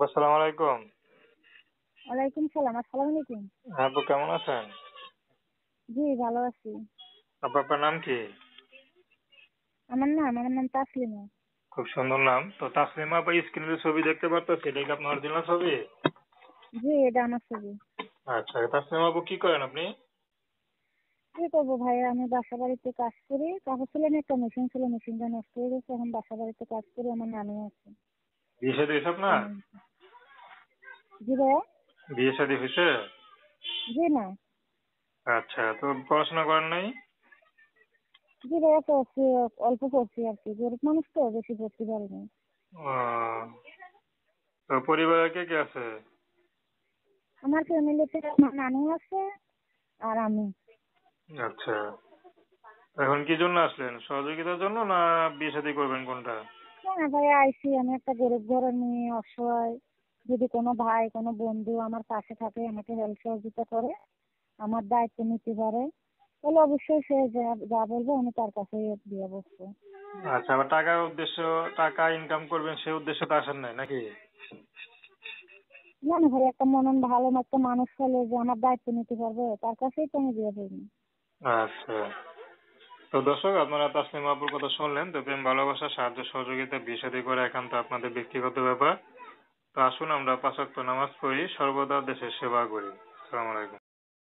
আসসালামু আলাইকুম। ওয়ালাইকুম সালাম। আসসালামু আলাইকুম। হ্যাঁ আপু, কেমন আছেন? জি, ভালো আছি। আপু, আপনার নাম কি? আমার নাম তাসলিমা। খুব সুন্দর নাম। তো তাসলিমা আপু, স্ক্রিনে যে ছবি দেখতে পারতেছি, এটা কি আপনার অরিজিনাল ছবি? জি, এটা আমার ছবি। আচ্ছা, তাসলিমা আপু কি করেন আপনি? কি করবো ভাইয়া, আমি বাসা বাড়িতে কাজ করি। কাগজ ছিল না, একটা মেশিন ছিল, মেশিনটা নষ্ট হয়ে গেছে। এখন বাসা বাড়িতে কাজ করি, আমার নানি আছে। বিয়ে শাদী হয়েছে আপনার? তেমন। জি ভাইয়া। বিয়ে শাদী হয়েছে? জি না। আচ্ছা, তো পড়াশোনা করেন নাই? জি ভাইয়া, পড়ছি। অল্প পড়ছি আর কি, গরিব মানুষ তো, বেশি পড়তে পারিনি। ও, তো পরিবারে কে কে আছে? আমার ফ্যামিলিতে আমার নানি আছে আর আমি। আচ্ছা, এখন কি জন্য আসলেন? সহযোগিতার জন্য না বিয়ে শাদী করবেন, কোনটা? না ভাইয়া, আইসি আমি একটা গরিব ঘরের মেয়ে, অসহায়। যদি কোনো ভাই, কোনো বন্ধু আমার পাশে থাকে, আমাকে হেল্প সহযোগিতা করে, আমার দায়িত্ব নিতে পারে, তাহলে অবশ্যই সে যা যা বলবে আমি তার কাছে দিয়ে বসবো। আচ্ছা, আবার টাকার উদ্দেশ্য, টাকা ইনকাম করবেন সে উদ্দেশ্যে তো আসেন নাই নাকি? না না ভাই, একটা মনন ভালো একটা মানুষ হলে যে আমার দায়িত্ব নিতে পারবে, তার কাছেই তো আমি বিয়ে করিনি। আচ্ছা, তো দর্শক, আপনারা তাসলিমা আপুর কথা শুনলেন। তো প্রেম ভালোবাসা, সাহায্য সহযোগিতা, বিয়ে শাদী করা একান্ত আপনাদের ব্যক্তিগত ব্যাপার। তো আসুন আমরা ৫ ওয়াক্ত নামাজ পড়ি, সর্বদা দেশের সেবা করি। আসসালামু আলাইকুম।